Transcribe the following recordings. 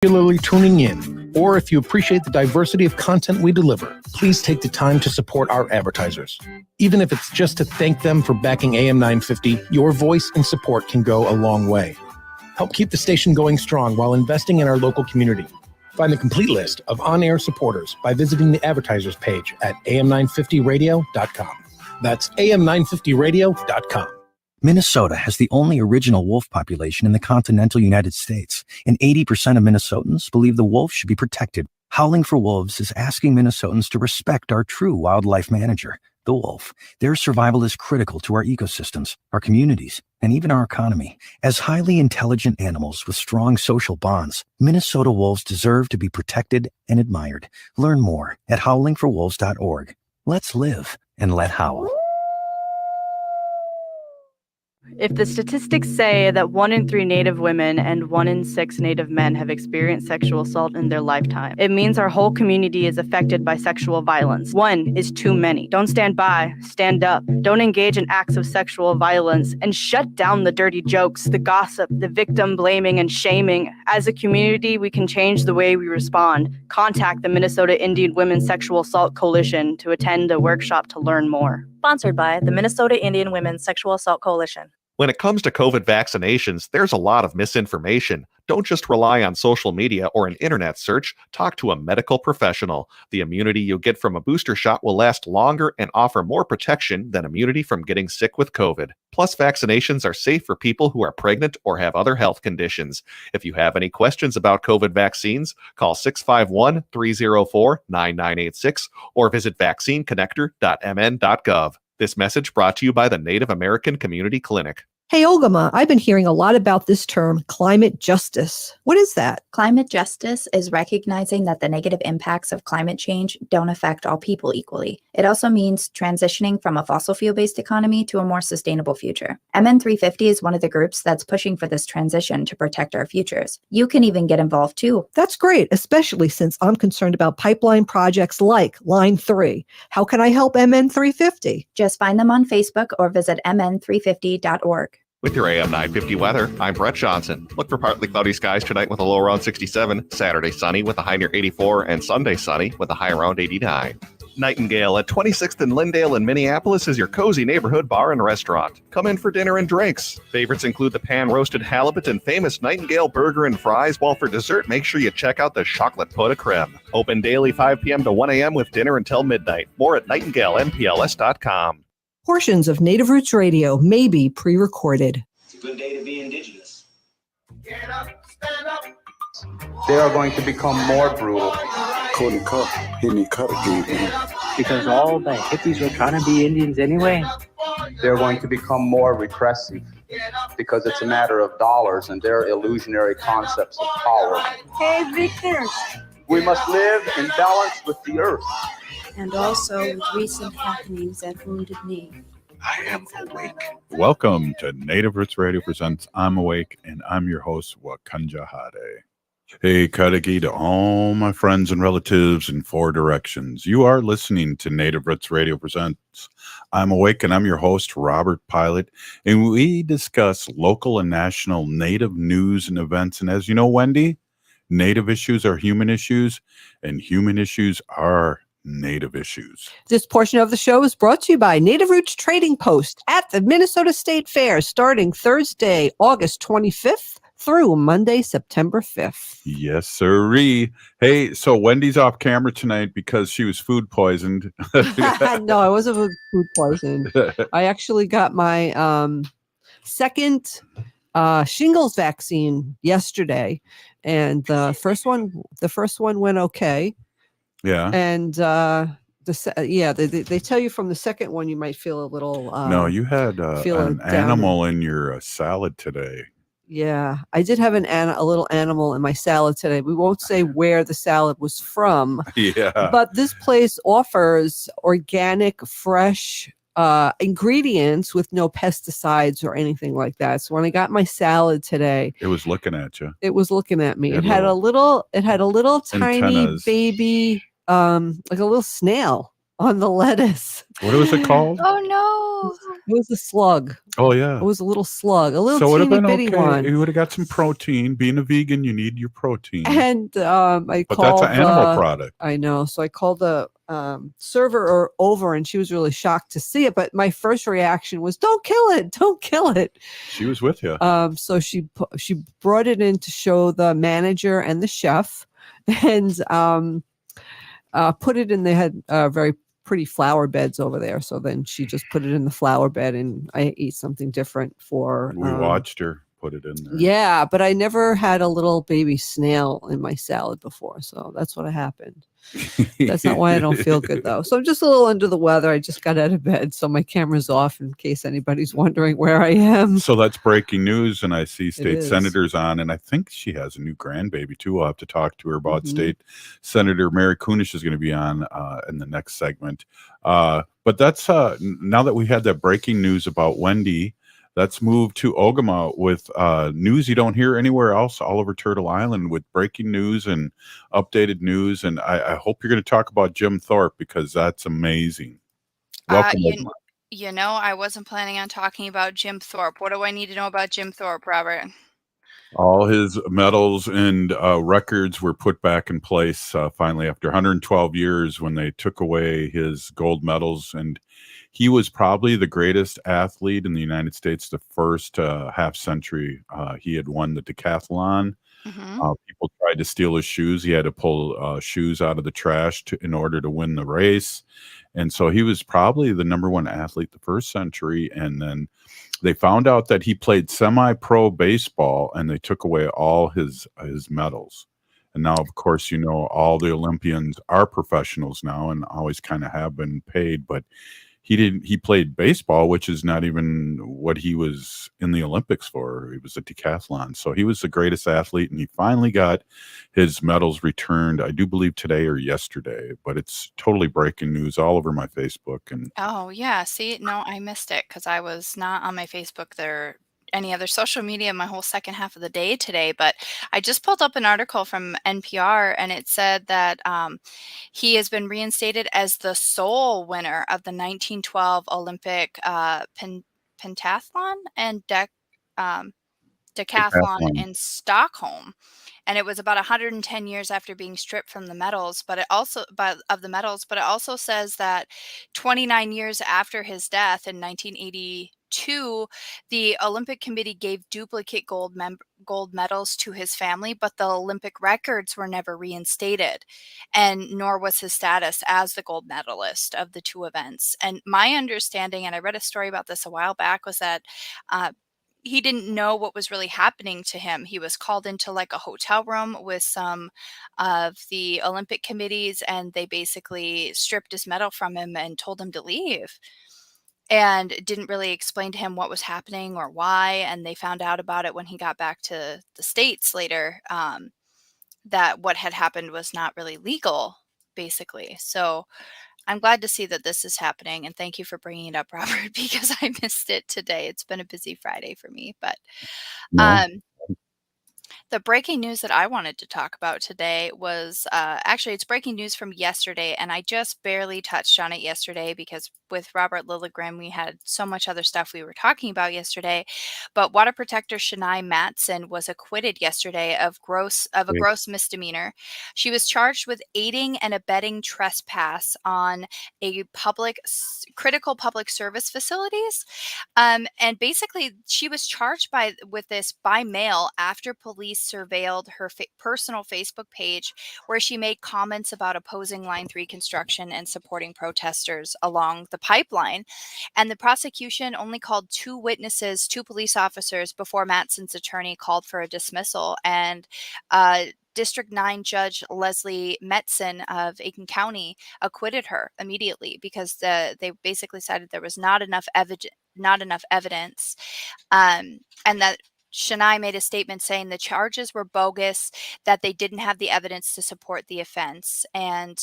Regularly tuning in, or if you appreciate the diversity of content we deliver, please take the time to support our advertisers. Even if it's just to thank them for backing AM 950, your voice and support can go a long way. Help keep the station going strong while investing in our local community. Find the complete list of on-air supporters by visiting the advertisers page at am950radio.com. That's am950radio.com. Minnesota has the only original wolf population in the continental United States, and 80% of Minnesotans believe the wolf should be protected. Howling for Wolves is asking Minnesotans to respect our true wildlife manager, the wolf. Their survival is critical to our ecosystems, our communities, and even our economy. As highly intelligent animals with strong social bonds, Minnesota wolves deserve to be protected and admired. Learn more at howlingforwolves.org. Let's live and let howl. If the statistics say that 1 in 3 Native women and 1 in 6 Native men have experienced sexual assault in their lifetime, it means our whole community is affected by sexual violence. 1 is too many. Don't stand by, stand up. Don't engage in acts of sexual violence, and shut down the dirty jokes, the gossip, the victim blaming and shaming. As a community, we can change the way we respond. Contact the Minnesota Indian Women's Sexual Assault Coalition to attend a workshop to learn more. Sponsored by the Minnesota Indian Women's Sexual Assault Coalition. When it comes to COVID vaccinations, there's a lot of misinformation. Don't just rely on social media or an internet search. Talk to a medical professional. The immunity you get from a booster shot will last longer and offer more protection than immunity from getting sick with COVID. Plus, vaccinations are safe for people who are pregnant or have other health conditions. If you have any questions about COVID vaccines, call 651-304-9986 or visit vaccineconnector.mn.gov. This message brought to you by the Native American Community Clinic. Hey, Ogama, I've been hearing a lot about this term, climate justice. What is that? Climate justice is recognizing that the negative impacts of climate change don't affect all people equally. It also means transitioning from a fossil fuel-based economy to a more sustainable future. MN350 is one of the groups that's pushing for this transition to protect our futures. You can even get involved too. That's great, especially since I'm concerned about pipeline projects like Line 3. How can I help MN350? Just find them on Facebook or visit mn350.org. With your AM 950 weather, I'm Brett Johnson. Look for partly cloudy skies tonight with a low around 67, Saturday sunny with a high near 84, and Sunday sunny with a high around 89. Nightingale at 26th and Lyndale in Minneapolis is your cozy neighborhood bar and restaurant. Come in for dinner and drinks. Favorites include the pan-roasted halibut and famous Nightingale burger and fries, while for dessert, make sure you check out the chocolate pot de creme. Open daily 5 p.m. to 1 a.m. with dinner until midnight. More at nightingalenpls.com. Portions of Native Roots Radio may be pre-recorded. It's a good day to be indigenous. Get up, stand up. They are going to become more brutal. Couldn't cut, hit me cut again. Because all the hippies were trying to be Indians anyway. They're going to become more repressive because it's a matter of dollars and their illusionary concepts of power. Hey, Victor. We must live in balance with the earth. And also with recent happenings at Wounded Knee. I am awake. Welcome to Native Roots Radio presents I'm Awake, and I'm your host, Wakanja Hade. Hey, Kadagi to all my friends and relatives in 4 directions. You are listening to Native Roots Radio presents I'm Awake, and I'm your host, Robert Pilot, and we discuss local and national Native news and events. And as you know, Wendy, Native issues are human issues, and human issues are Native issues. This portion of the show is brought to you by Native Roots Trading Post at the Minnesota State Fair starting Thursday, August 25th through Monday, September 5th. Yes, sirree. Hey, so Wendy's off camera tonight because she was food poisoned. No, I wasn't food poisoned. I actually got my second shingles vaccine yesterday, and the first one went okay. Yeah. And they tell you from the second one you might feel a little no, you had an animal in your salad today. Yeah, I did have a little animal in my salad today. We won't say where the salad was from. Yeah. But this place offers organic, fresh ingredients with no pesticides or anything like that. So when I got my salad today, it was looking at you. It was looking at me. It had a little tiny antennas. baby, like a little snail on the lettuce. What was it called? Oh no. It was a slug. Oh It yeah. was a little slug, a little So it would have teeny been bitty okay. one. You would have got some protein. Being a vegan, you need your protein. And I But called that's an animal product. I know. So I called the server over, and she was really shocked to see it. But my first reaction was, "Don't kill it! Don't kill it!" She was with you. So she brought it in to show the manager and the chef, and put it in. They had very pretty flower beds over there. So then she just put it in the flower bed, and I ate something different for. We watched her put it in there. Yeah, but I never had a little baby snail in my salad before, so that's what happened. That's not why I don't feel good though. So I'm just a little under the weather. I just got out of bed, so my camera's off in case anybody's wondering where I am. So that's breaking news, and I see state is. senators on, and I think she has a new grandbaby too. We'll have to talk to her about. Mhm. State Senator Mary Kunesh is going to be on in the next segment. But that's now that we had that breaking news about Wendy. Let's move to Ogama with news you don't hear anywhere else all over Turtle Island, with breaking news and updated news. And I hope you're going to talk about Jim Thorpe, because that's amazing. Welcome, Ogama. You know, I wasn't planning on talking about Jim Thorpe. What do I need to know about Jim Thorpe, Robert? All his medals and records were put back in place finally after 112 years, when they took away his gold medals. And he was probably the greatest athlete in the United States. The first half century, he had won the decathlon. People tried to steal his shoes. He had to pull shoes out of the trash in order to win the race. And so he was probably the number one athlete the first century. And then they found out that he played semi-pro baseball, and they took away all his medals. And now, of course, you know, all the Olympians are professionals now and always kind of have been paid. But he played baseball, which is not even what he was in the Olympics for. He was a decathlon. So he was the greatest athlete, and he finally got his medals returned, I do believe today or yesterday, but it's totally breaking news all over my Facebook. And Oh, yeah. See, no, I missed it because I was not on my Facebook there, any other social media my whole second half of the day today. But I just pulled up an article from NPR, and it said that he has been reinstated as the sole winner of the 1912 Olympic pentathlon and decathlon decathlon. in Stockholm. And it was about 110 years after being stripped from the medals, but it also says that 29 years after his death in 1982, the Olympic Committee gave duplicate gold medals to his family, but the Olympic records were never reinstated, and nor was his status as the gold medalist of the two events. And my understanding, and I read a story about this a while back, was that he didn't know what was really happening to him. He was called into like a hotel room with some of the Olympic committees, and they basically stripped his medal from him and told him to leave, and didn't really explain to him what was happening or why. And they found out about it when he got back to the States later, that what had happened was not really legal, basically. So I'm glad to see that this is happening, and thank you for bringing it up, Robert, because I missed it today. It's been a busy Friday for me, but No. the breaking news that I wanted to talk about today was actually, it's breaking news from yesterday, and I just barely touched on it yesterday because with Robert Lilligren, we had so much other stuff we were talking about yesterday. But Water Protector Shania Matson was acquitted yesterday of a gross misdemeanor. She was charged with aiding and abetting trespass on a critical public service facilities. And basically, she was charged with this by mail after police surveilled her personal Facebook page, where she made comments about opposing Line 3 construction and supporting protesters along the pipeline. And the prosecution only called two police officers, before Matson's attorney called for a dismissal. And District 9 Judge Leslie Metzen of Aiken County acquitted her immediately because they basically cited there was not enough evidence, and that Shania made a statement saying the charges were bogus, that they didn't have the evidence to support the offense. And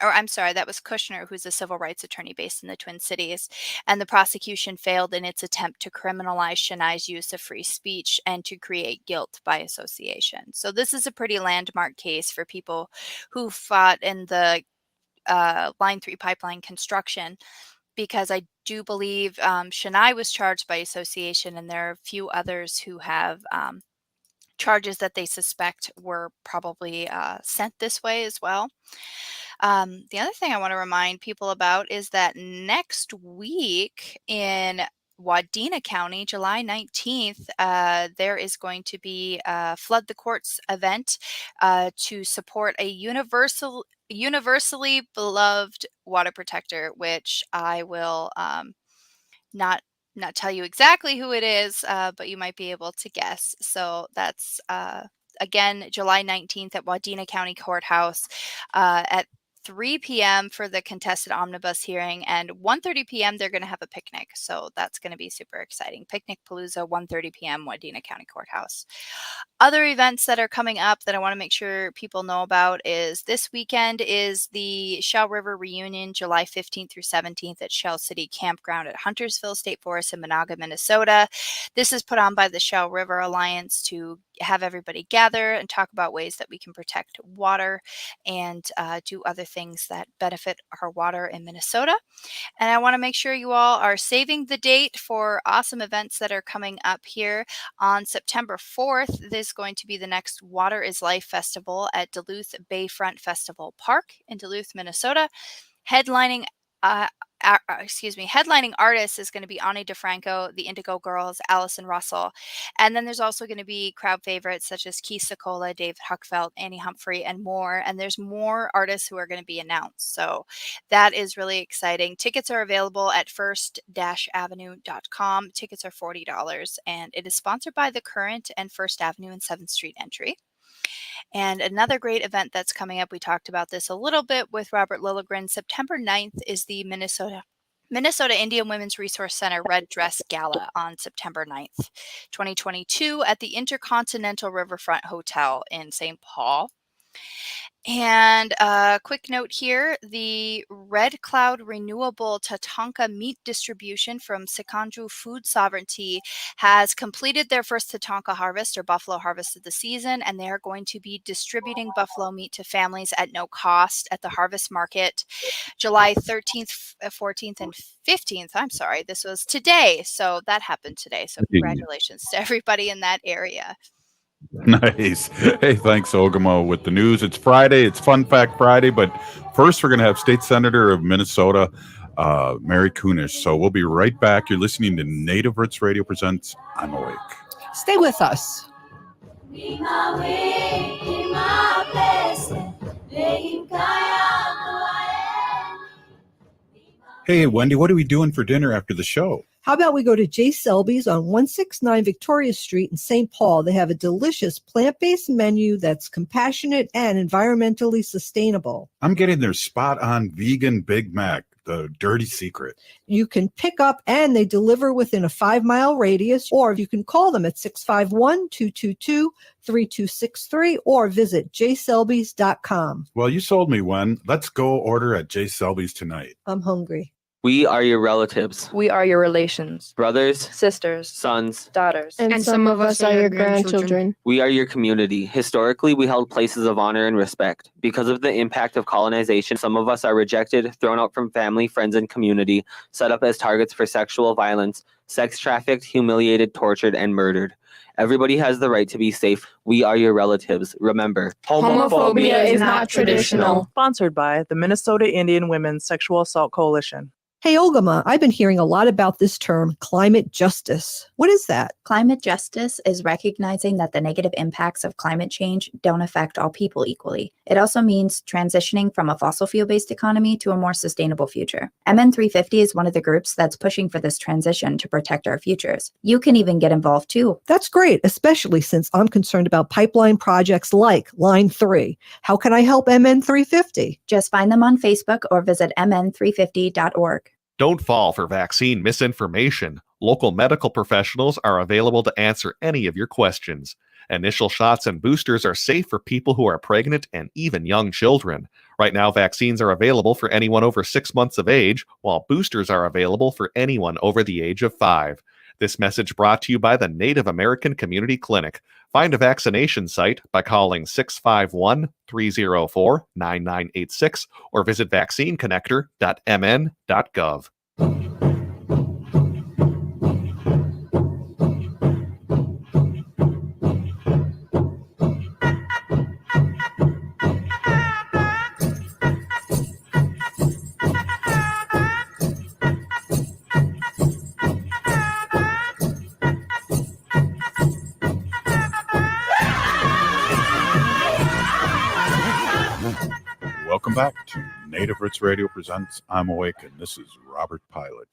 or I'm sorry, that was Kushner, who's a civil rights attorney based in the Twin Cities. And the prosecution failed in its attempt to criminalize Shania's use of free speech and to create guilt by association. So this is a pretty landmark case for people who fought in the Line 3 pipeline construction, because I do believe Chennai was charged by association, and there are a few others who have charges that they suspect were probably sent this way as well. The other thing I want to remind people about is that next week in Wadena County, July 19th, there is going to be a Flood the Courts event to support a universally beloved water protector, which I will not tell you exactly who it is, but you might be able to guess. So that's again July 19th at Wadena County Courthouse at 3 p.m. for the contested omnibus hearing, and 1:30 p.m. they're going to have a picnic. So that's going to be super exciting. Picnic Palooza, 1:30 p.m. Wadena County Courthouse. Other events that are coming up that I want to make sure people know about is this weekend is the Shell River Reunion, July 15th through 17th at Shell City Campground at Huntersville State Forest in Monaga, Minnesota. This is put on by the Shell River Alliance to have everybody gather and talk about ways that we can protect water and do other things that benefit our water in Minnesota. And I want to make sure you all are saving the date for awesome events that are coming up here. On September 4th, there's going to be the next Water is Life Festival at Duluth Bayfront Festival Park in Duluth, Minnesota. Headlining artist is going to be Ani DeFranco, the Indigo Girls, Allison Russell. And then there's also going to be crowd favorites such as Keith Secola, David Huckfeld, Annie Humphrey, and more. And there's more artists who are going to be announced. So that is really exciting. Tickets are available at first-avenue.com. Tickets are $40, and it is sponsored by the Current and First Avenue and 7th Street Entry. And another great event that's coming up, we talked about this a little bit with Robert Lilligren. September 9th is the Minnesota Indian Women's Resource Center Red Dress Gala on September 9th, 2022 at the Intercontinental Riverfront Hotel in St. Paul. And a quick note here, the Red Cloud Renewable Tatanka meat distribution from Sikanju Food Sovereignty has completed their first Tatanka harvest, or buffalo harvest of the season, and they are going to be distributing buffalo meat to families at no cost at the harvest market July 13th, 14th, and 15th. I'm sorry, this was today, so that happened today. So congratulations to everybody in that area. Nice. Hey, thanks, Ogama, with the news. It's Friday. It's Fun Fact Friday. But first, we're going to have State Senator of Minnesota, Mary Kunesh. So we'll be right back. You're listening to Native Roots Radio presents I'm Awake. Stay with us. Hey, Wendy, what are we doing for dinner after the show? How about we go to J. Selby's on 169 Victoria Street in St. Paul? They have a delicious plant-based menu that's compassionate and environmentally sustainable. I'm getting their spot-on vegan Big Mac, the dirty secret. You can pick up and they deliver within a 5-mile radius, or you can call them at 651-222-3263 or visit jselbys.com. Well, you sold me one. Let's go order at J. Selby's tonight. I'm hungry. We are your relatives. We are your relations. Brothers, sisters, sons, daughters. And some of us are your grandchildren. We are your community. Historically, we held places of honor and respect. Because of the impact of colonization, some of us are rejected, thrown out from family, friends, and community, set up as targets for sexual violence, sex trafficked, humiliated, tortured, and murdered. Everybody has the right to be safe. We are your relatives. Remember, homophobia is not traditional. Sponsored by the Minnesota Indian Women's Sexual Assault Coalition. Hey, Ogama, I've been hearing a lot about this term, climate justice. What is that? Climate justice is recognizing that the negative impacts of climate change don't affect all people equally. It also means transitioning from a fossil fuel-based economy to a more sustainable future. MN350 is one of the groups that's pushing for this transition to protect our futures. You can even get involved too. That's great, especially since I'm concerned about pipeline projects like Line 3. How can I help MN350? Just find them on Facebook or visit mn350.org. Don't fall for vaccine misinformation. Local medical professionals are available to answer any of your questions. Initial shots and boosters are safe for people who are pregnant and even young children. Right now, vaccines are available for anyone over 6 months of age, while boosters are available for anyone over the age of 5. This message brought to you by the Native American Community Clinic. Find a vaccination site by calling 651-304-9986 or visit vaccineconnector.mn.gov. Welcome back to Native Roots Radio Presents I'm Awake, and this is Robert Pilot.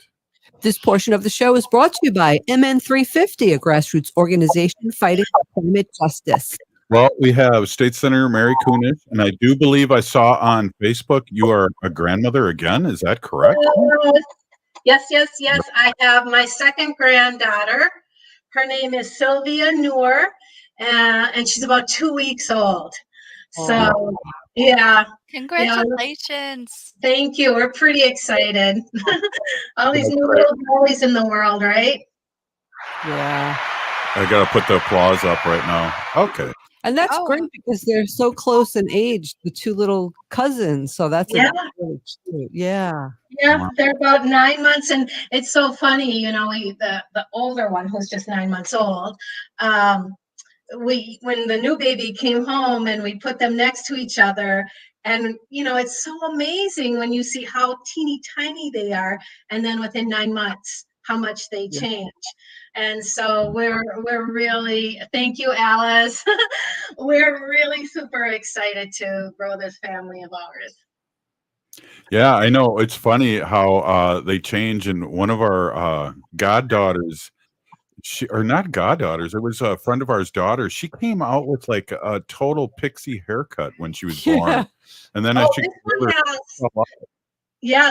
This portion of the show is brought to you by MN350, a grassroots organization fighting for climate justice. Well, we have State Senator Mary Kunesh, and I do believe I saw on Facebook you are a grandmother again. Is that correct? Yes. I have my second granddaughter. Her name is Sylvia Noor, and she's about 2 weeks old. So, yeah. Congratulations. Thank you. We're pretty excited. All these new little girlies in the world, right? Yeah. I got to put the applause up right now. Okay. And that's great because they're so close in age, the two little cousins. So that's really cute. Yeah. Yeah, they're about 9 months, and it's so funny, the older one who's just 9 months old. When the new baby came home and we put them next to each other, and it's so amazing when you see how teeny tiny they are, and then within 9 months how much they change. And so we're really, thank you, Alice. We're really super excited to grow this family of ours. Yeah, I know. It's funny how they change. And one of our goddaughters, not goddaughters, it was a friend of ours' daughter. She came out with like a total pixie haircut when she was born. And then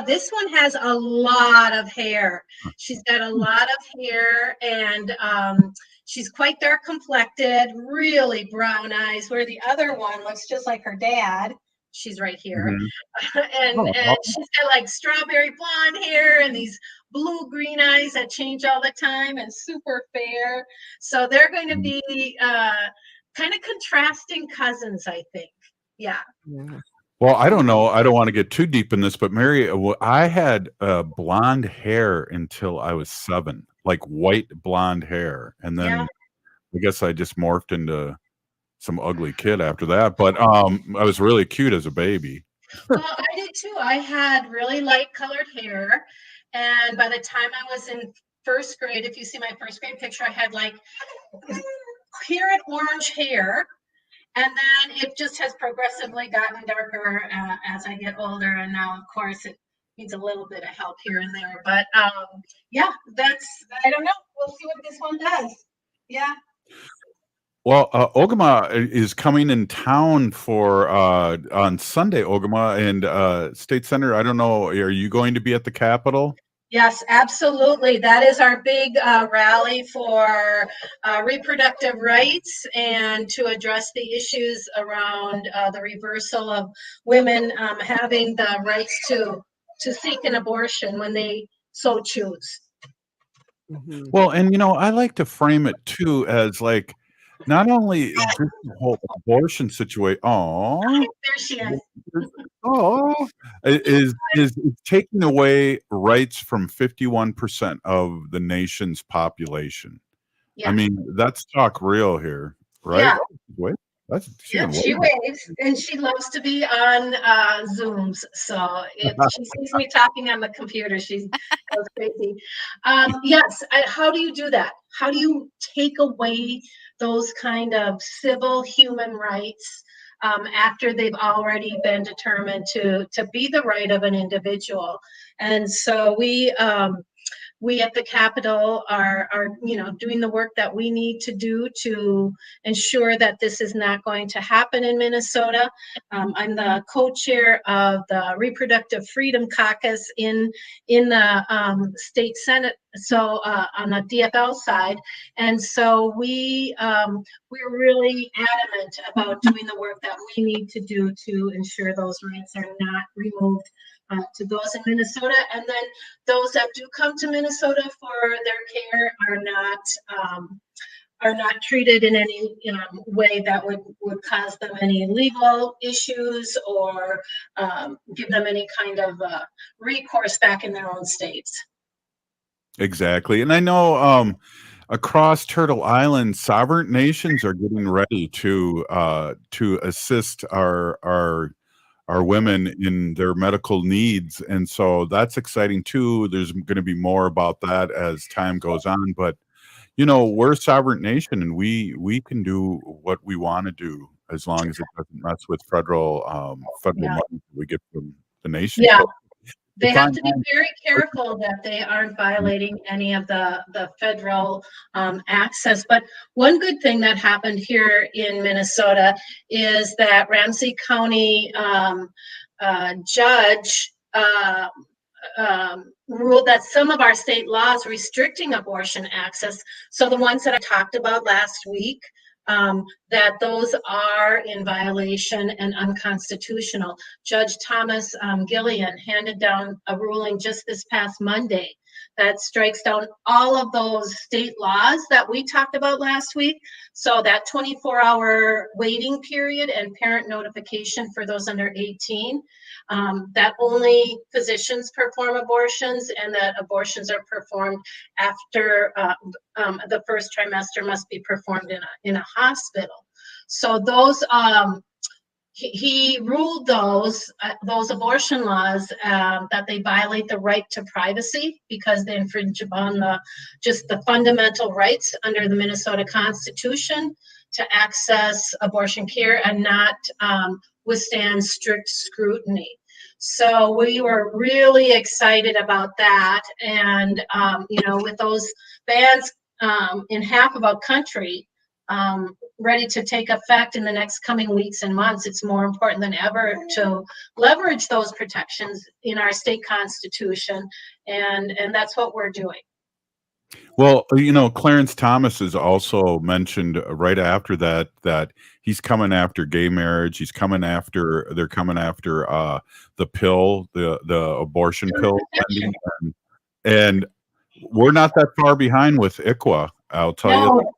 this one has a lot of hair. She's got a lot of hair, and she's quite dark complected, really brown eyes, where the other one looks just like her dad. She's right here. And she's got like strawberry blonde hair and these blue-green eyes that change all the time, and super fair. So they're going to be kind of contrasting cousins, I think. Yeah. Well, I don't know. I don't want to get too deep in this, but Mary, I had blonde hair until I was 7, like white blonde hair. And then I guess I just morphed into some ugly kid after that. But I was really cute as a baby. Well, I did too. I had really light colored hair. And by the time I was in first grade, if you see my first grade picture, I had like carrot orange hair. And then it just has progressively gotten darker as I get older. And now, of course, it needs a little bit of help here and there. But I don't know. We'll see what this one does. Yeah. Well, Ogama is coming in town for on Sunday, Ogama, and State Senator, I don't know, are you going to be at the Capitol? Yes, absolutely. That is our big rally for reproductive rights and to address the issues around the reversal of women having the rights to seek an abortion when they so choose. Well, and I like to frame it too as like not only this whole abortion situation. There she is. Is taking away rights from 51% of the nation's population. Yeah. I mean, that's talk real here, right? Yeah. Wait, She waves, and she loves to be on Zooms. So if she sees me talking on the computer, she goes crazy. Yes. How do you do that? How do you take away those kind of civil human rights after they've already been determined to be the right of an individual? And so we at the Capitol are doing the work that we need to do to ensure that this is not going to happen in Minnesota. I'm the co-chair of the Reproductive Freedom Caucus in the State Senate on the DFL side, and so we're really adamant about doing the work that we need to do to ensure those rights are not removed to those in Minnesota, and then those that do come to Minnesota for their care are not treated in any way that would cause them any legal issues or give them any kind of recourse back in their own states. Exactly. And I know across Turtle Island, sovereign nations are getting ready to assist our women in their medical needs. And so that's exciting too. There's going to be more about that as time goes on. But we're a sovereign nation, and we can do what we want to do as long as it doesn't mess with federal money we get from the nation. Yeah. So They have to be very careful that they aren't violating any of the federal access. But one good thing that happened here in Minnesota is that Ramsey County judge ruled that some of our state laws restricting abortion access, so the ones that I talked about last week, that those are in violation and unconstitutional. Judge Thomas Gillian handed down a ruling just this past Monday that strikes down all of those state laws that we talked about last week. So that 24-hour waiting period and parent notification for those under 18, that only physicians perform abortions, and that abortions are performed after the first trimester must be performed in a hospital. So those he ruled those abortion laws that they violate the right to privacy because they infringe upon the fundamental rights under the Minnesota Constitution to access abortion care and not withstand strict scrutiny. So we were really excited about that, and with those bans in half of our country ready to take effect in the next coming weeks and months, it's more important than ever to leverage those protections in our state constitution, and that's what we're doing. Well, Clarence Thomas has also mentioned right after that he's coming after gay marriage. They're coming after the pill, the abortion pill, and we're not that far behind with ICWA. I'll tell you.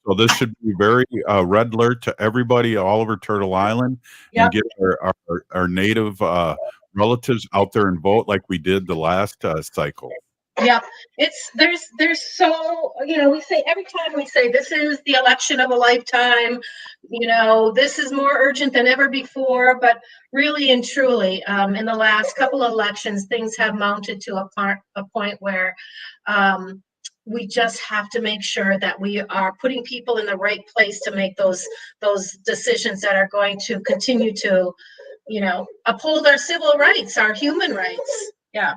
So this should be very red alert to everybody all over Turtle Island, and get our native relatives out there and vote like we did the last cycle. Yeah, there's so, we say every time we say this is the election of a lifetime, this is more urgent than ever before, but really and truly, in the last couple of elections, things have mounted to a point where we just have to make sure that we are putting people in the right place to make those decisions that are going to continue to, uphold our civil rights, our human rights. Yeah.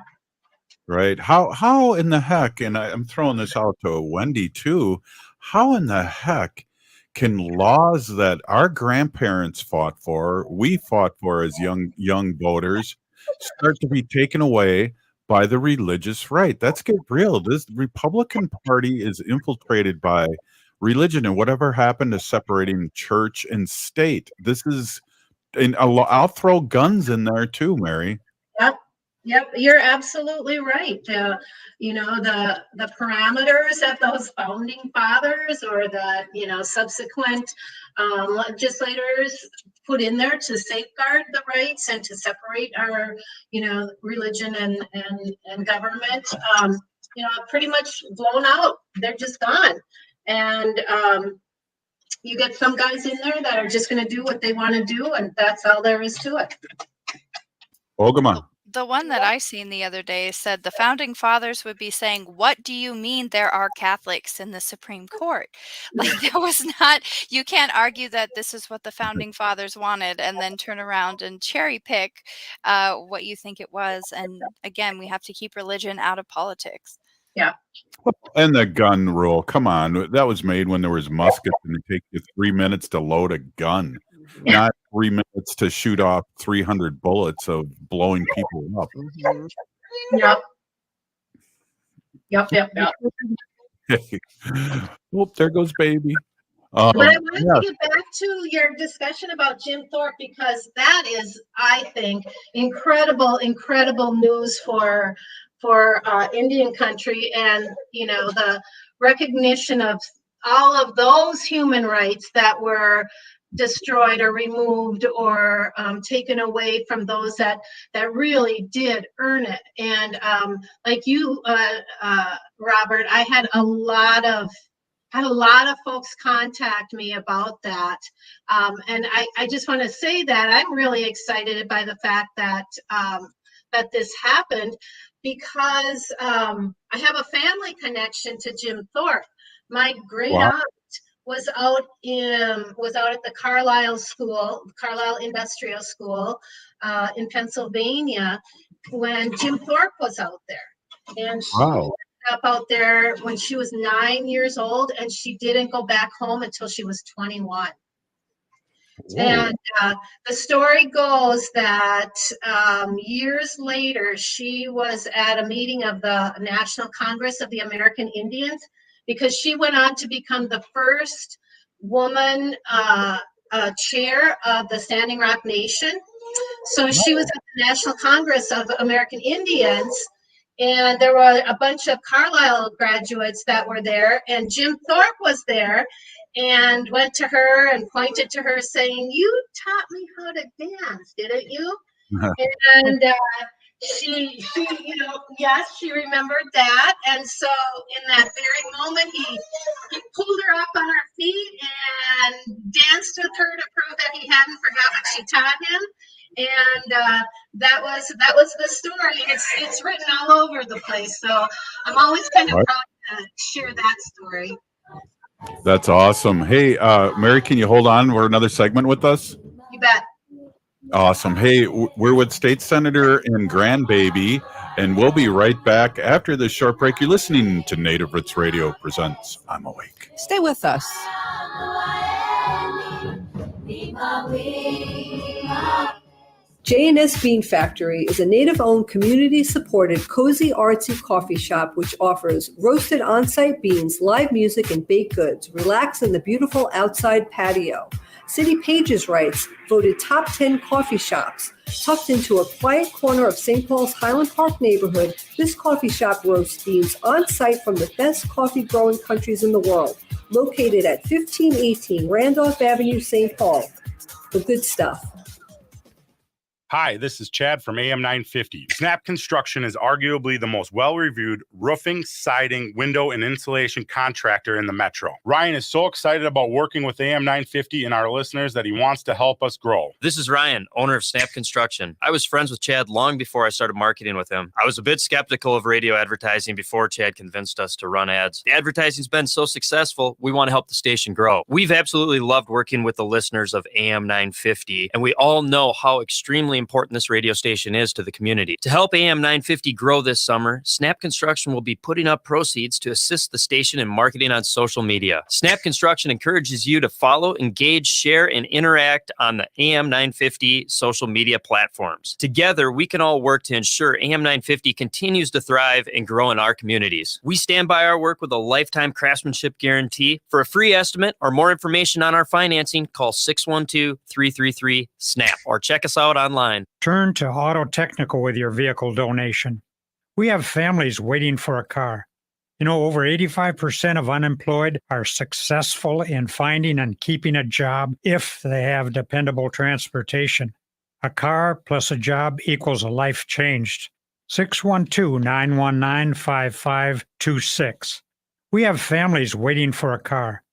Right. How in the heck, and I'm throwing this out to Wendy too, how in the heck can laws that our grandparents fought for, we fought for as young voters, start to be taken away by the religious right? Let's get real. This Republican Party is infiltrated by religion, and whatever happened to separating church and state? This is, and I'll throw guns in there too, Mary. Yep, you're absolutely right. The parameters that those founding fathers or the subsequent legislators put in there to safeguard the rights and to separate our religion and government, pretty much blown out. They're just gone, and you get some guys in there that are just going to do what they want to do, and that's all there is to it. Ogama. The one that I seen the other day said the founding fathers would be saying, "What do you mean there are Catholics in the Supreme Court?" Like, there was not, you can't argue that this is what the founding fathers wanted and then turn around and cherry pick what you think it was. And again, we have to keep religion out of politics. Yeah. And the gun rule, come on, that was made when there was muskets and it takes you 3 minutes to load a gun, not 3 minutes to shoot off 300 bullets of blowing people up. Yep. Yep. Whoop, there goes baby. But I wanted to get back to your discussion about Jim Thorpe, because that is, I think, incredible news for Indian country, and the recognition of all of those human rights that were destroyed or removed or taken away from those that really did earn it. And like you, Robert, I had a lot of folks contact me about that. And I just want to say that I'm really excited by the fact that that this happened, because I have a family connection to Jim Thorpe. My great aunt was out at the Carlisle Industrial School in Pennsylvania when Jim Thorpe was out there. And she ended up out there when she was 9 years old, and she didn't go back home until she was 21. Whoa. And the story goes that years later, she was at a meeting of the National Congress of the American Indians, because she went on to become the first woman chair of the Standing Rock Nation. So she was at the National Congress of American Indians, and there were a bunch of Carlisle graduates that were there, and Jim Thorpe was there, and went to her and pointed to her saying, "You taught me how to dance, didn't you?" And she yes, she remembered that. And so in that very moment, he pulled her up on her feet and danced with her to prove that he hadn't forgot what she taught him. And that was the story. It's written all over the place. So I'm always kind of proud to share that story. That's awesome. Hey, Mary, can you hold on? We're another segment with us. You bet. Awesome. Hey, we're with State Senator and Grandbaby, and we'll be right back after this short break. You're listening to Native Roots Radio presents I'm Awake. Stay with us. J&S Bean Factory is a native-owned, community-supported, cozy, artsy coffee shop which offers roasted on-site beans, live music, and baked goods. Relax in the beautiful outside patio. City Pages writes, voted top 10 coffee shops. Tucked into a quiet corner of St. Paul's Highland Park neighborhood, this coffee shop roasts beans on-site from the best coffee-growing countries in the world. Located at 1518 Randolph Avenue, St. Paul. The good stuff. Hi, this is Chad from AM 950. Snap Construction is arguably the most well-reviewed roofing, siding, window, and insulation contractor in the metro. Ryan is so excited about working with AM 950 and our listeners that he wants to help us grow. This is Ryan, owner of Snap Construction. I was friends with Chad long before I started marketing with him. I was a bit skeptical of radio advertising before Chad convinced us to run ads. The advertising's been so successful, we want to help the station grow. We've absolutely loved working with the listeners of AM 950, and we all know how extremely important this radio station is to the community. To help AM 950 grow this summer, Snap Construction will be putting up proceeds to assist the station in marketing on social media. Snap Construction encourages you to follow, engage, share, and interact on the AM 950 social media platforms. Together, we can all work to ensure AM 950 continues to thrive and grow in our communities. We stand by our work with a lifetime craftsmanship guarantee. For a free estimate or more information on our financing, call 612-333-SNAP or check us out online. Turn to Auto Technical with your vehicle donation. We have families waiting for a car. Over 85% of unemployed are successful in finding and keeping a job if they have dependable transportation. A car plus a job equals a life changed. 612-919-5526. We have families waiting for a car.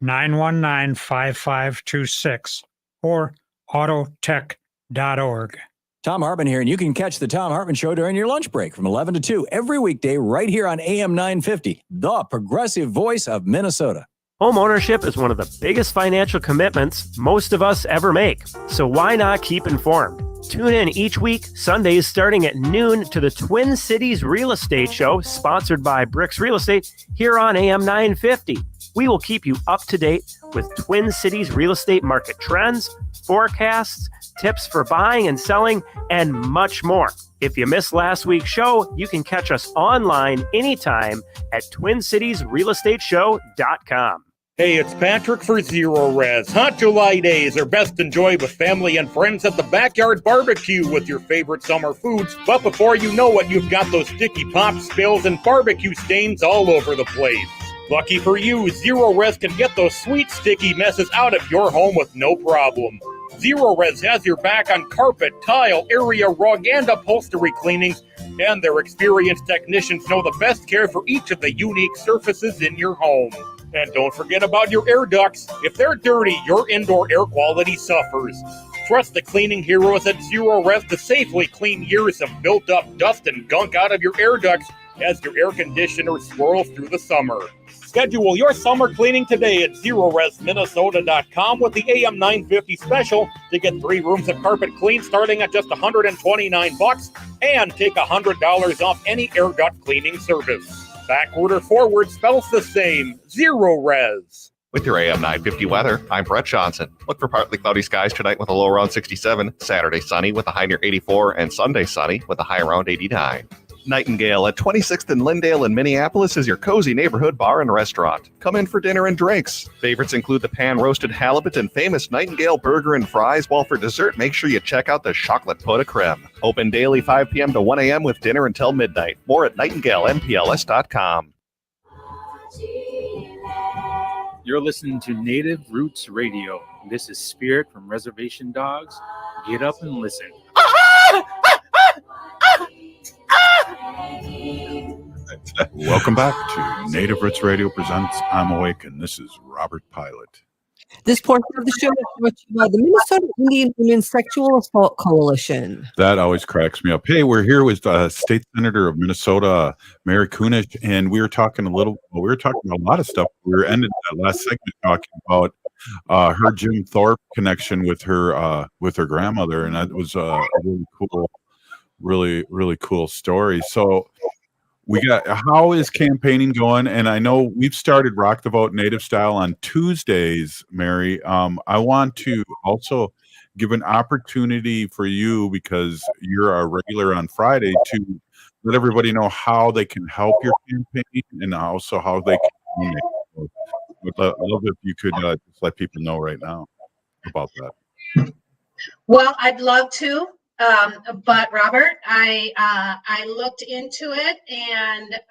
919-5526 or autotech.org. Tom Hartman here, and you can catch the Tom Hartman Show during your lunch break from 11 to 2 every weekday right here on AM 950, the progressive voice of Minnesota. Home ownership is one of the biggest financial commitments most of us ever make. So why not keep informed? Tune in each week, Sundays starting at noon, to the Twin Cities Real Estate Show, sponsored by Bricks Real Estate, here on AM 950. We will keep you up to date with with Twin Cities real estate market trends, forecasts, tips for buying and selling, and much more. If you missed last week's show, you can catch us online anytime at TwinCitiesRealEstateShow.com. Hey, it's Patrick for Zero Res. Hot July days are best enjoyed with family and friends at the backyard barbecue with your favorite summer foods. But before you know it, you've got those sticky pop spills and barbecue stains all over the place. Lucky for you, Zero Res can get those sweet sticky messes out of your home with no problem. Zero Res has your back on carpet, tile, area rug, and upholstery cleanings, and their experienced technicians know the best care for each of the unique surfaces in your home. And don't forget about your air ducts. If they're dirty, your indoor air quality suffers. Trust the cleaning heroes at Zero Res to safely clean years of built-up dust and gunk out of your air ducts as your air conditioner swirls through the summer. Schedule your summer cleaning today at ZeroResMinnesota.com with the AM 950 special to get 3 rooms of carpet clean starting at just $129 and take $100 off any air duct cleaning service. Backward or forward spells the same. Zero Res. With your AM 950 weather, I'm Brett Johnson. Look for partly cloudy skies tonight with a low around 67, Saturday sunny with a high near 84, and Sunday sunny with a high around 89. Nightingale at 26th and Lyndale in Minneapolis is your cozy neighborhood bar and restaurant. Come in for dinner and drinks. Favorites include the pan-roasted halibut and famous Nightingale burger and fries, while for dessert, make sure you check out the chocolate pot de creme. Open daily 5 p.m. to 1 a.m. with dinner until midnight. More at nightingalempls.com. You're listening to Native Roots Radio. This is Spirit from Reservation Dogs. Get up and listen. Welcome back to Native Roots Radio presents I'm Awake, and this is Robert Pilot. This portion of the show is brought to you by the Minnesota Indian Women's Sexual Assault Coalition. That always cracks me up. Hey, we're here with State Senator of Minnesota, Mary Kunesh, and we were talking about a lot of stuff. We were ending that last segment talking about her Jim Thorpe connection with her grandmother, and that was a really cool story. So we got, how is campaigning going? And I know we've started Rock the Vote Native Style on Tuesdays, Mary. I want to also give an opportunity for you, because you're a regular on Friday, to let everybody know how they can help your campaign and also how they can donate. So I love if you could just let people know right now about that. Well, I'd love to. But Robert, I looked into it, and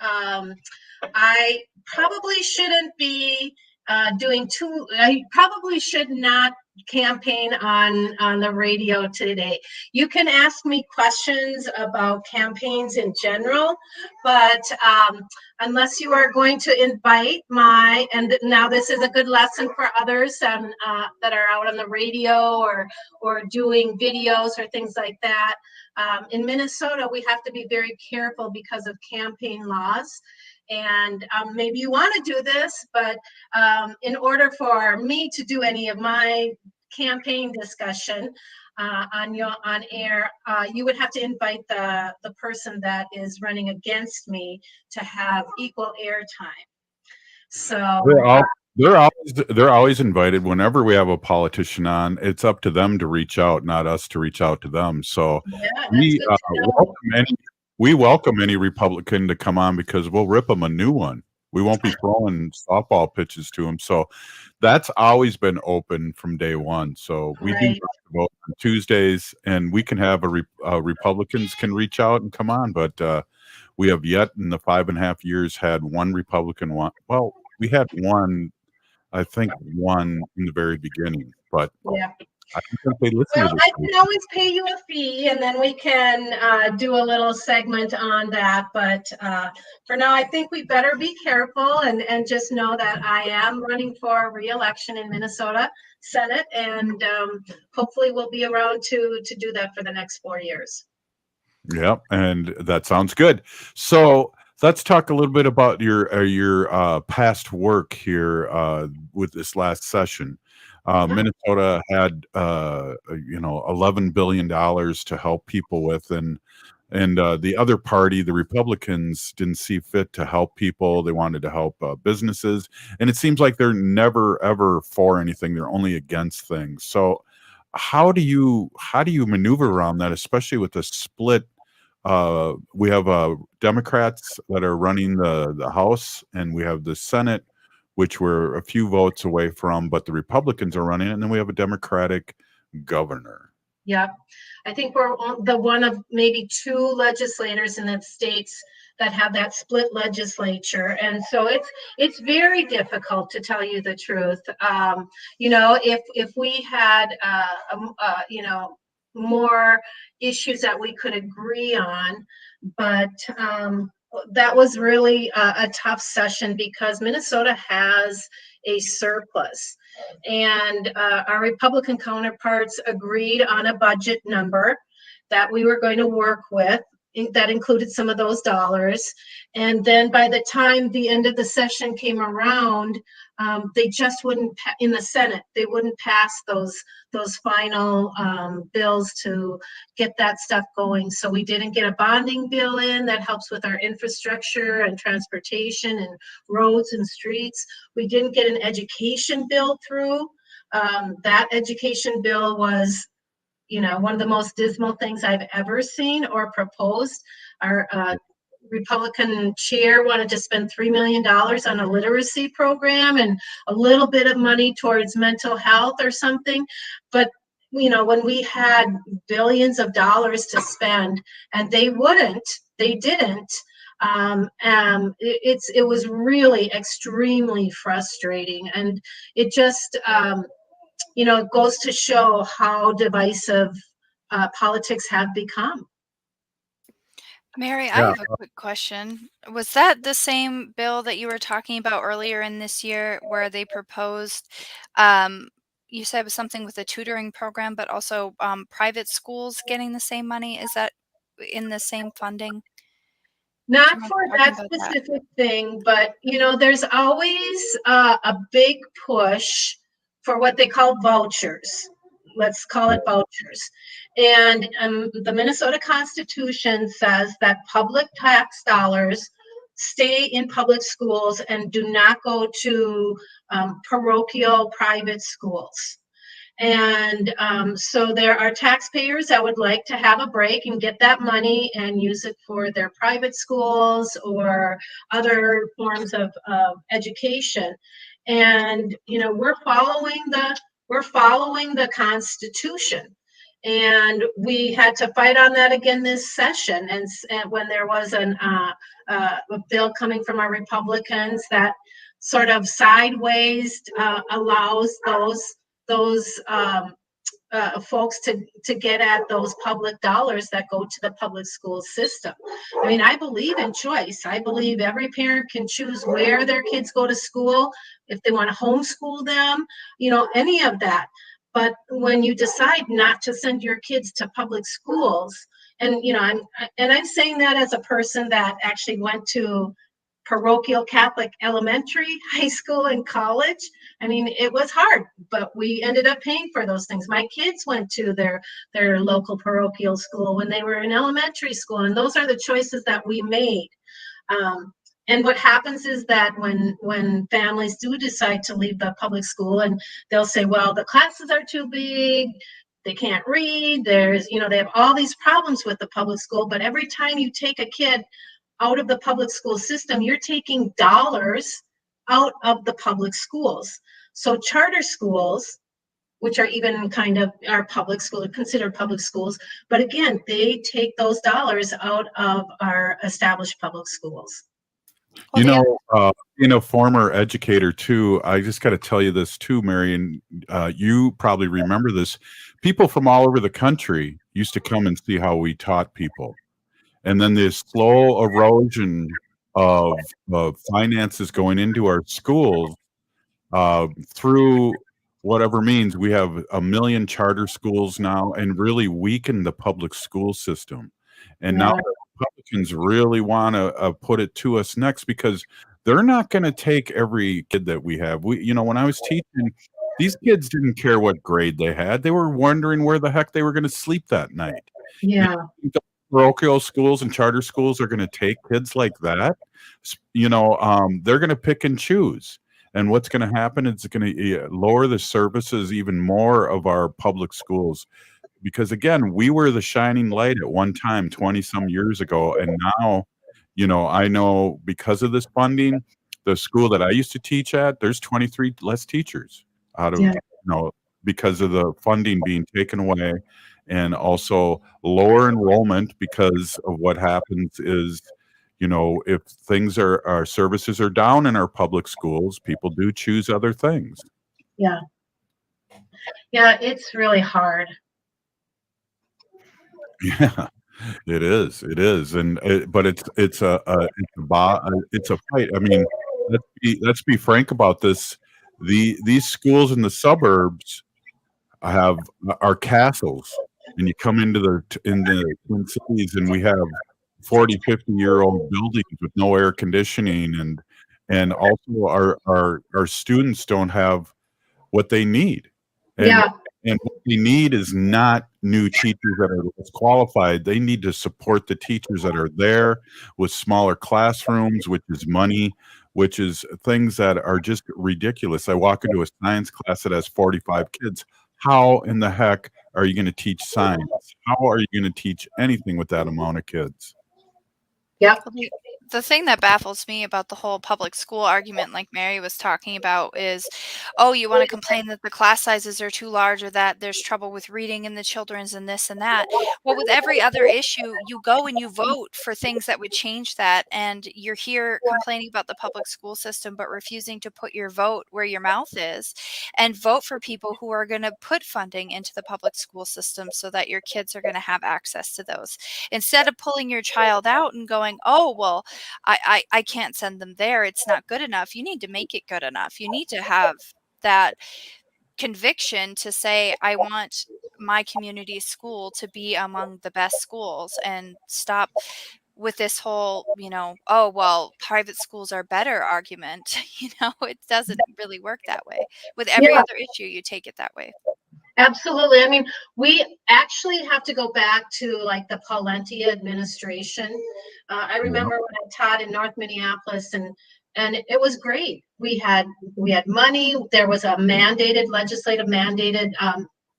I probably shouldn't be I probably should not campaign on the radio today. You can ask me questions about campaigns in general, but unless you are going to invite and now this is a good lesson for others that are out on the radio or doing videos or things like that. In Minnesota, we have to be very careful because of campaign laws. And maybe you want to do this, but in order for me to do any of my campaign discussion on air, you would have to invite the person that is running against me to have equal airtime. So they're always invited. Whenever we have a politician on, it's up to them to reach out, not us to reach out to them. So we welcome any Republican to come on, because we'll rip them a new one. We won't be throwing softball pitches to them. So that's always been open from day one. So we do vote on Tuesdays, and we can have Republicans can reach out and come on. But we have yet in the 5.5 years had one Republican one. Well, we had one, I think one in the very beginning, but yeah. I think they listen to this. I can always pay you a fee, and then we can do a little segment on that. But for now, I think we better be careful and just know that I am running for re-election in Minnesota Senate, and hopefully we'll be around to do that for the next 4 years. Yep, and that sounds good. So let's talk a little bit about your past work here with this last session. Minnesota had $11 billion to help people with, and And the other party, the Republicans, didn't see fit to help people. They wanted to help businesses. And it seems like they're never, ever for anything. They're only against things. So how do you maneuver around that, especially with the split? We have Democrats that are running the House, and we have the Senate, which we're a few votes away from, but the Republicans are running it, and then we have a Democratic governor. Yep. I think we're the one of maybe two legislators in the states that have that split legislature. And so it's very difficult, to tell you the truth. If we had, more issues that we could agree on, but that was really a tough session because Minnesota has a surplus. And our Republican counterparts agreed on a budget number that we were going to work with that included some of those dollars. And then by the time the end of the session came around, they just wouldn't, in the Senate, they wouldn't pass those final bills to get that stuff going. So we didn't get a bonding bill in that helps with our infrastructure and transportation and roads and streets. We didn't get an education bill through. That education bill was, one of the most dismal things I've ever seen or proposed. Our Republican chair wanted to spend $3 million on a literacy program and a little bit of money towards mental health or something. But, when we had billions of dollars to spend and they didn't, it was really extremely frustrating. And it just, it goes to show how divisive politics have become. Mary, I have a quick question. Was that the same bill that you were talking about earlier in this year where they proposed, you said it was something with a tutoring program, but also private schools getting the same money? Is that in the same funding? Not for that specific thing, but there's always a big push for what they call vouchers. Let's call it vouchers. And the Minnesota Constitution says that public tax dollars stay in public schools and do not go to parochial private schools. And so there are taxpayers that would like to have a break and get that money and use it for their private schools or other forms of education. And we're following the Constitution. And we had to fight on that again this session. And when there was a bill coming from our Republicans that sort of sideways allows those folks to get at those public dollars that go to the public school system. I mean, I believe in choice. I believe every parent can choose where their kids go to school, if they want to homeschool them, any of that. But when you decide not to send your kids to public schools, and I'm saying that as a person that actually went to parochial Catholic elementary, high school, and college. I mean, it was hard, but we ended up paying for those things. My kids went to their local parochial school when they were in elementary school, and those are the choices that we made. And what happens is that when families do decide to leave the public school, and they'll say, well, the classes are too big, they can't read, they have all these problems with the public school, but every time you take a kid out of the public school system, you're taking dollars out of the public schools. So charter schools, which are even kind of our public school, considered public schools, but again, they take those dollars out of our established public schools. Being a former educator too, I just got to tell you this too, Marion. You probably remember this. People from all over the country used to come and see how we taught people. And then this slow erosion of finances going into our schools through whatever means. We have 1 million charter schools now and really weakened the public school system. And now the Republicans really want to put it to us next because they're not going to take every kid that we have. When I was teaching, these kids didn't care what grade they had. They were wondering where the heck they were going to sleep that night. Yeah. parochial schools and charter schools are going to take kids like that, they're going to pick and choose. And what's going to happen is it's going to lower the services even more of our public schools. Because again, we were the shining light at one time 20 some years ago. And now, I know because of this funding, the school that I used to teach at, there's 23 less teachers out of, because of the funding being taken away, and also lower enrollment because of what happens is, if our services are down in our public schools, people do choose other things. Yeah. Yeah, it's really hard. Yeah, it is. It is, but it's a fight. I mean, let's be frank about this. These schools in the suburbs are castles, and you come into the Twin Cities, and we have 40, 50-year-old buildings with no air conditioning, and also our students don't have what they need. And what they need is not new teachers that are less qualified. They need to support the teachers that are there with smaller classrooms, which is money, which is things that are just ridiculous. I walk into a science class that has 45 kids. How in the heck are you going to teach science? How are you going to teach anything with that amount of kids? Yep. The thing that baffles me about the whole public school argument, like Mary was talking about, is, oh, you want to complain that the class sizes are too large, or that there's trouble with reading in the children's and this and that. Well, with every other issue, you go and you vote for things that would change that. And you're here complaining about the public school system, but refusing to put your vote where your mouth is and vote for people who are going to put funding into the public school system so that your kids are going to have access to those. Instead of pulling your child out and going, oh, well, I can't send them there. It's not good enough. You need to make it good enough. You need to have that conviction to say, I want my community school to be among the best schools, and stop with this whole, oh, well, private schools are better argument. It doesn't really work that way. With every other issue, you take it that way. Absolutely. I mean, we actually have to go back to like the Pawlenty administration. I remember when I taught in North Minneapolis, and it was great. We had money. There was a legislative mandated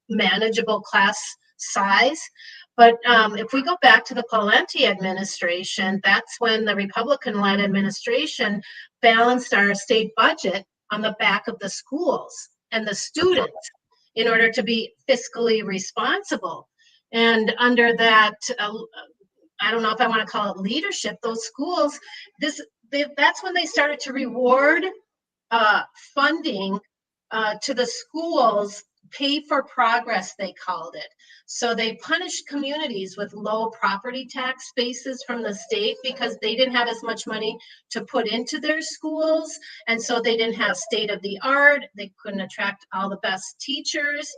manageable class size. But if we go back to the Pawlenty administration, that's when the Republican-led administration balanced our state budget on the back of the schools and the students, in order to be fiscally responsible. And under that, I don't know if I want to call it leadership, those schools, that's when they started to reward funding to the schools, pay for progress, they called it. So they punished communities with low property tax bases from the state because they didn't have as much money to put into their schools. And so they didn't have state of the art. They couldn't attract all the best teachers.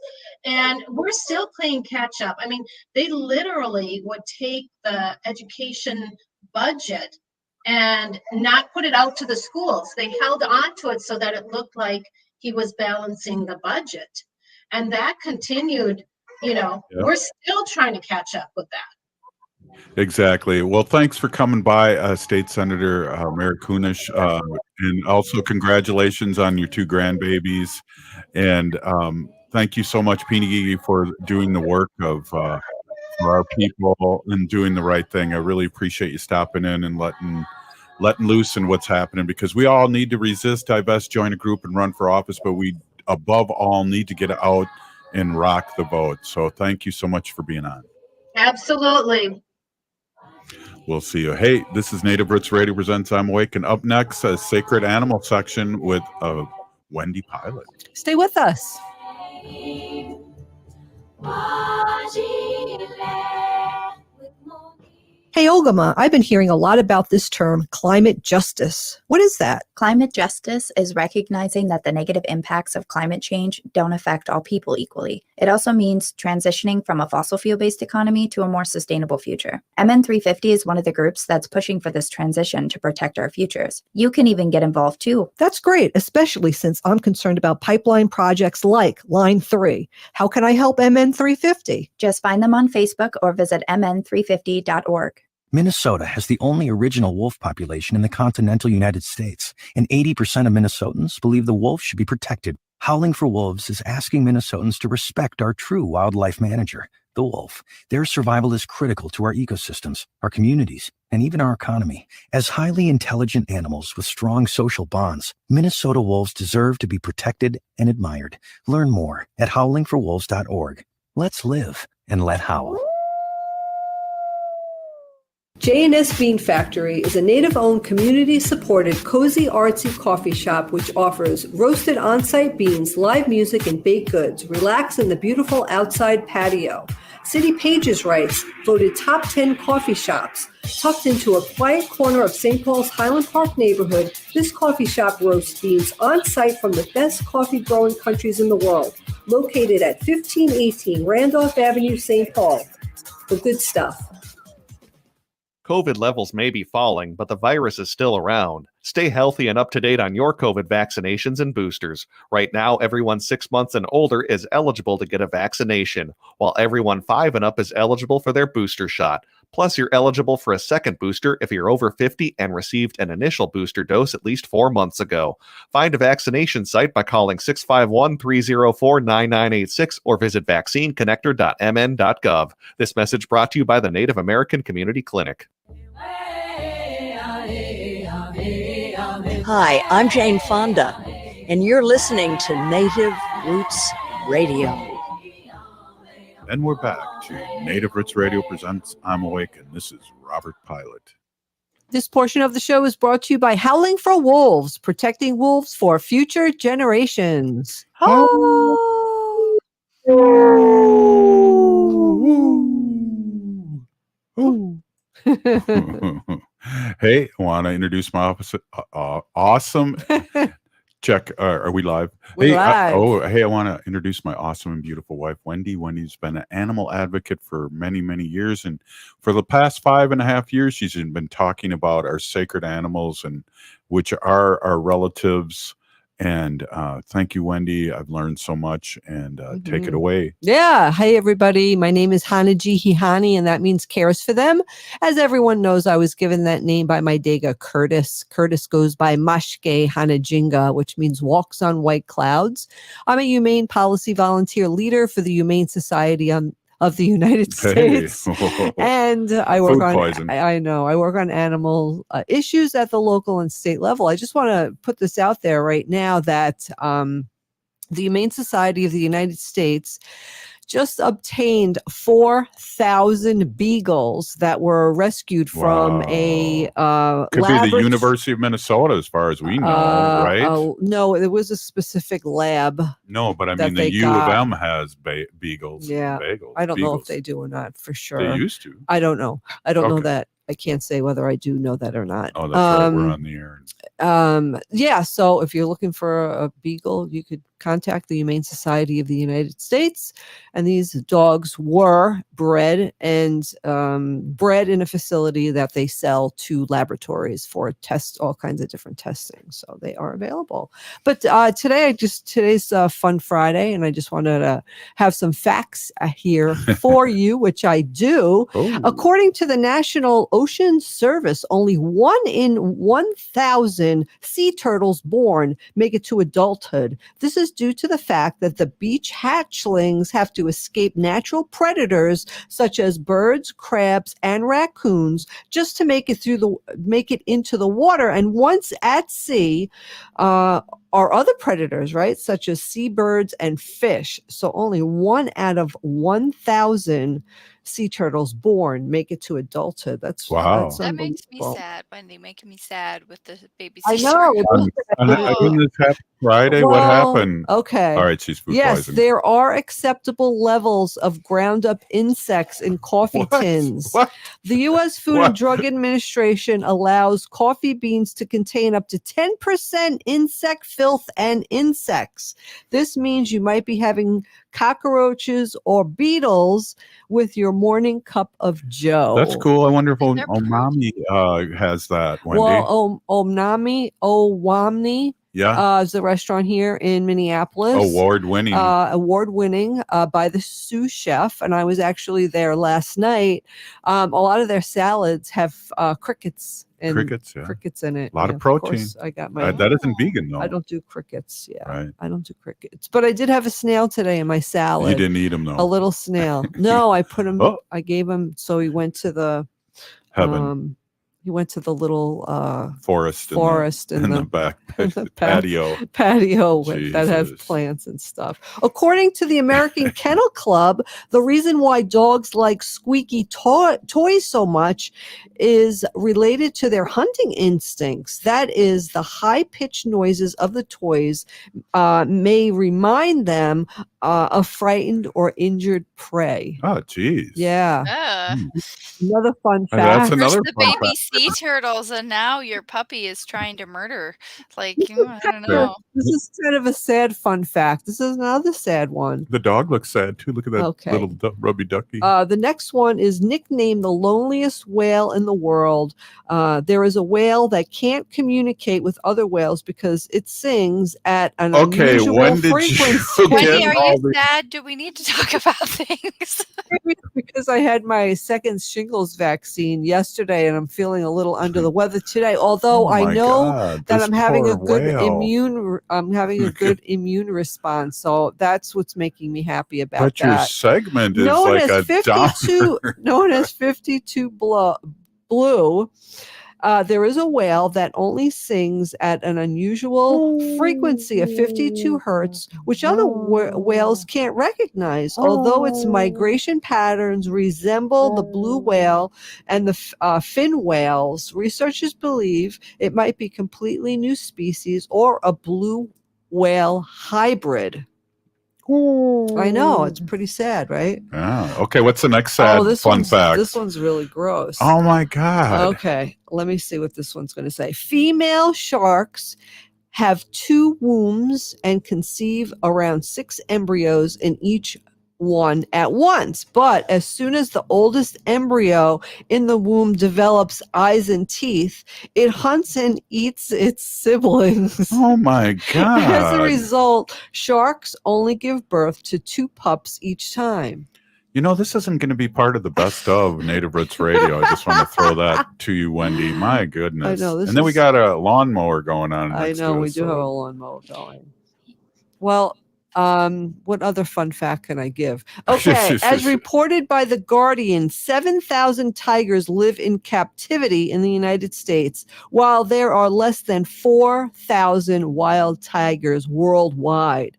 And we're still playing catch up. I mean, they literally would take the education budget and not put it out to the schools. They held on to it so that it looked like he was balancing the budget. And that continued, we're still trying to catch up with that. Exactly. Well, thanks for coming by, State Senator Mayor Kunesh, and also congratulations on your 2 grandbabies. And thank you so much, Peeny, for doing the work of for our people and doing the right thing. I really appreciate you stopping in and letting loose in what's happening, because we all need to resist, divest, join a group, and run for office, but we above all need to get out and rock the vote. So thank you so much for being on. Absolutely. We'll see you. Hey, this is Native Roots Radio presents I'm Awake, and up next, a Sacred Animal section with Wendy Pilot. Stay with us. Hey, Ogama, I've been hearing a lot about this term, climate justice. What is that? Climate justice is recognizing that the negative impacts of climate change don't affect all people equally. It also means transitioning from a fossil fuel-based economy to a more sustainable future. MN350 is one of the groups that's pushing for this transition to protect our futures. You can even get involved too. That's great, especially since I'm concerned about pipeline projects like Line 3. How can I help MN350? Just find them on Facebook or visit mn350.org. Minnesota has the only original wolf population in the continental United States, and 80% of Minnesotans believe the wolf should be protected. Howling for Wolves is asking Minnesotans to respect our true wildlife manager, the wolf. Their survival is critical to our ecosystems, our communities, and even our economy. As highly intelligent animals with strong social bonds, Minnesota wolves deserve to be protected and admired. Learn more at howlingforwolves.org. Let's live and let howl. J&S Bean Factory is a native-owned, community-supported, cozy, artsy coffee shop which offers roasted on-site beans, live music, and baked goods. Relax in the beautiful outside patio. City Pages writes, voted top 10 coffee shops. Tucked into a quiet corner of St. Paul's Highland Park neighborhood, this coffee shop roasts beans on-site from the best coffee-growing countries in the world. Located at 1518 Randolph Avenue, St. Paul. The good stuff. COVID levels may be falling, but the virus is still around. Stay healthy and up to date on your COVID vaccinations and boosters. Right now, everyone 6 months and older is eligible to get a vaccination, while everyone 5 and up is eligible for their booster shot. Plus, you're eligible for a second booster if you're over 50 and received an initial booster dose at least 4 months ago. Find a vaccination site by calling 651-304-9986 or visit vaccineconnector.mn.gov. This message brought to you by the Native American Community Clinic. Hi, I'm Jane Fonda, and you're listening to Native Roots Radio. And we're back to Native Roots Radio presents I'm Awake, and this is Robert Pilot. This portion of the show is brought to you by Howling for Wolves, protecting wolves for future generations. Oh. Hey, I want to introduce my awesome. Check. Are we live? We're live. I want to introduce my awesome and beautiful wife, Wendy. Wendy's been an animal advocate for many, many years, and for the past 5.5 years, she's been talking about our sacred animals and which are our relatives. And thank you, Wendy. I've learned so much, and take it away. Yeah. Hey, everybody. My name is Hanaji Hihani, and that means cares for them. As everyone knows, I was given that name by my Dega Curtis. Curtis goes by Mashke Hanajinga, which means walks on white clouds. I'm a humane policy volunteer leader for the Humane Society of the United States. Hey. And I work Food poison. I know, I work on animal issues at the local and state level. I just want to put this out there right now that the Humane Society of the United States just obtained 4,000 beagles that were rescued from a could be the University of Minnesota, as far as we know, right? No, it was a specific lab. No, but I mean the U of M has beagles. Yeah, bagels, I don't know beagles. if they do or not for sure. They used to. I don't know. I don't know Okay. that. I can't say whether I do know that or not. Oh, that's right. We're on the air. Yeah. So if you're looking for a beagle, you could contact the Humane Society of the United States. And these dogs were bred in a facility that they sell to laboratories for all kinds of different testing. So they are available. But today's Fun Friday, and I just wanted to have some facts here for you, which I do. Oh. According to the National Ocean Service, only 1 in 1,000 sea turtles born make it to adulthood. This is due to the fact that the beach hatchlings have to escape natural predators such as birds, crabs, and raccoons just to make it into the water. And once at sea, are other predators, right, such as seabirds and fish. So only 1 out of 1,000 sea turtles born make it to adulthood. That's That makes me unbelievable. sad, Wendy, making me sad with the baby I sea know. turtle. Didn't this happen Friday? What Well, happened? okay. All right, she's food Yes, poisoned. there are acceptable levels of ground up insects in coffee tins. The U.S. Food and Drug Administration allows coffee beans to contain up to 10% insect filth and insects. This means you might be having cockroaches or beetles with your morning cup of joe. That's cool. I wonder if Omami has that, Wendy. Well, Owamni Yeah. is the restaurant here in Minneapolis. Award-winning. Award-winning by the sous chef. And I was actually there last night. A lot of their salads have crickets. Crickets in it. A lot Yeah, of protein. course, I got my. That isn't vegan, though. I don't do crickets. Yeah, Right. I don't do crickets. But I did have a snail today in my salad. You didn't eat him, though. A little snail. No, I put him. Oh. I gave him. So he went to the Heaven. He went to the little forest in the back patio. Patio that has plants and stuff. According to the American Kennel Club, the reason why dogs like squeaky toys so much is related to their hunting instincts. That is, the high-pitched noises of the toys may remind them of frightened or injured prey. Oh, geez. Yeah. Another fun fact. That's another the fun baby fact. sea turtles, and now your puppy is trying to murder. Like, I don't know. This is kind of a sad fun fact. This is another sad one. The dog looks sad, too. Look at that Okay. little rubby ducky. The next one is nicknamed the loneliest whale in the world. There is a whale that can't communicate with other whales because it sings at an unusual when did frequency. you Wendy, get are all you sad? Do we need to talk about things? Because I had my second shingles vaccine yesterday and I'm feeling a little under the weather today. Although Oh I my know God, that this I'm having a poor good whale. I'm having a good immune response. So that's what's making me happy about But that. your segment is known like as a 52 known as 52 blue. There is a whale that only sings at an unusual frequency of 52 hertz, which other whales can't recognize. Although its migration patterns resemble the blue whale and the fin whales, researchers believe it might be completely new species or a blue whale hybrid. I know, it's pretty sad, right? Yeah. Okay, what's the next sad fun fact? This one's really gross. Oh my God. Okay, let me see what this one's going to say. Female sharks have 2 wombs and conceive around 6 embryos in each one at once. But as soon as the oldest embryo in the womb develops eyes and teeth, it hunts and eats its siblings. Oh my God. As a result, sharks only give birth to 2 pups each time. You know, this isn't going to be part of the best of Native Roots Radio. I just want to throw that to you, Wendy. My goodness. I know, and then we got a lawnmower going on. I next know, to we us, do have a lawnmower going. Well, what other fun fact can I give? Okay, as reported by The Guardian, 7,000 tigers live in captivity in the United States, while there are less than 4,000 wild tigers worldwide.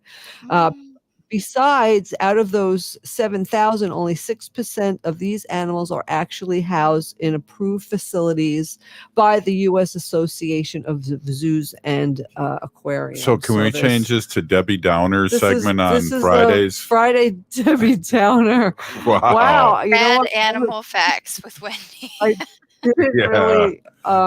Besides, out of those 7,000, only 6% of these animals are actually housed in approved facilities by the U.S. Association of Zoos and Aquariums. So can we change this to Debbie Downer's segment on this is Fridays? Friday Debbie Downer. Wow. Wow. You know Bad what? animal facts with Wendy. I didn't Yeah. really.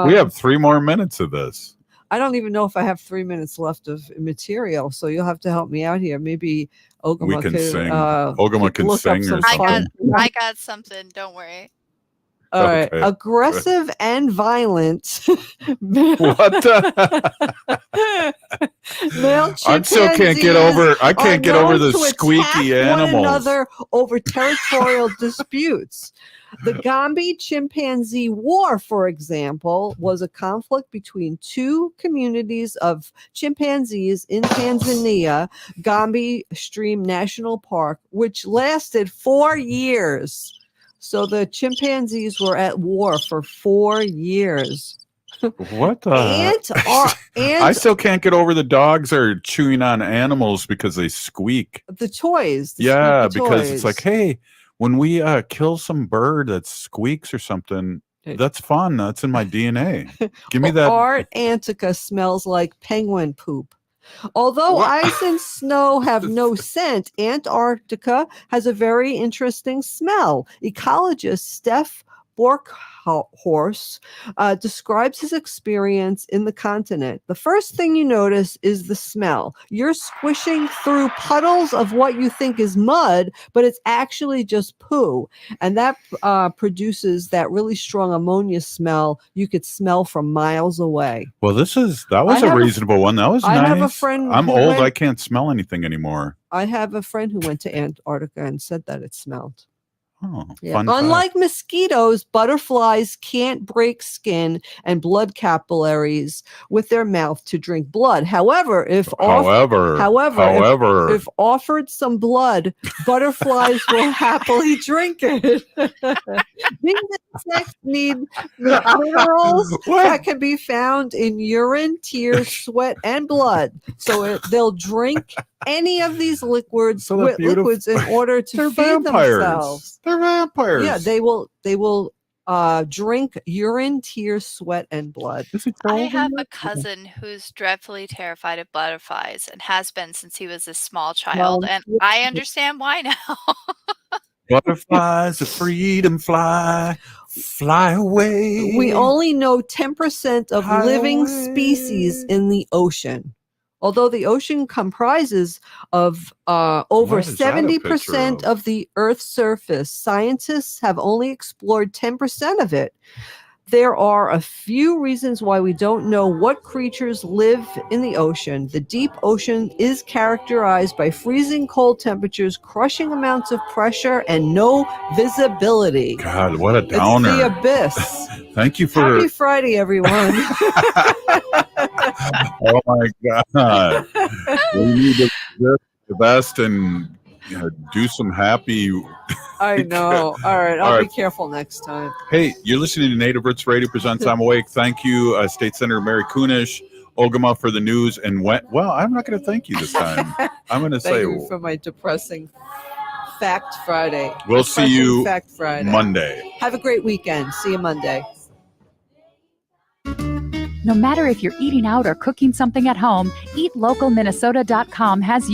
We have 3 more minutes of this. I don't even know if I have 3 minutes left of material, so you'll have to help me out here. Maybe Ogama We can could, sing. Ogama can look up sing some or I something. got something. Don't worry. All right. Okay. Aggressive and violent. What Male I still can't get over. I can't get over the to squeaky attack one animals. another over territorial disputes. The Gombe chimpanzee war, for example, was a conflict between 2 communities of chimpanzees in Tanzania, Gombe Stream National Park, which lasted 4 years. So the chimpanzees were at war for 4 years. What the? And I still can't get over the dogs are chewing on animals because they squeak. the toys. Yeah, squeaky because toys. it's like, hey, when we kill some bird that squeaks or something, that's fun. That's in my DNA. Give me that. Antarctica smells like penguin poop. Although ice and snow have no scent, Antarctica has a very interesting smell. Ecologist Steph Borkhorst describes his experience in the continent. The first thing you notice is the smell. You're squishing through puddles of what you think is mud, but it's actually just poo. And that produces that really strong ammonia smell you could smell from miles away. Well, that was a reasonable one. That was nice. I have a friend. I'm old. I can't smell anything anymore. I have a friend who went to Antarctica and said that it smelled. Oh, yeah. Fun Unlike mosquitoes, butterflies can't break skin and blood capillaries with their mouth to drink blood. However, if offered some blood, butterflies will happily drink it. These insects need minerals that can be found in urine, tears, sweat, and blood. So they'll drink any of these liquids in order to feed themselves. They're vampires. Yeah, they will drink urine, tears, sweat, and blood. I have a cousin who's dreadfully terrified of butterflies and has been since he was a small child, and I understand why now. Butterflies of freedom fly away. We only know 10% of living species in the ocean. Although the ocean comprises of over 70% of the Earth's surface, scientists have only explored 10% of it. There are a few reasons why we don't know what creatures live in the ocean. The deep ocean is characterized by freezing cold temperatures, crushing amounts of pressure, and no visibility. God, what a downer. It's the abyss. Thank you for... Happy Friday, everyone. Oh, my God. We need to do the best and do some happy... I know. All right. I'll be careful next time. Hey, you're listening to Native Roots Radio presents I'm Awake. Thank you, State Senator Mary Kunesh, Ogama for the news, and well, I'm not going to thank you this time. I'm going to say... Thank you for my depressing Fact Friday. We'll see you Fact Friday. Monday. Have a great weekend. See you Monday. No matter if you're eating out or cooking something at home, eatlocalminnesota.com has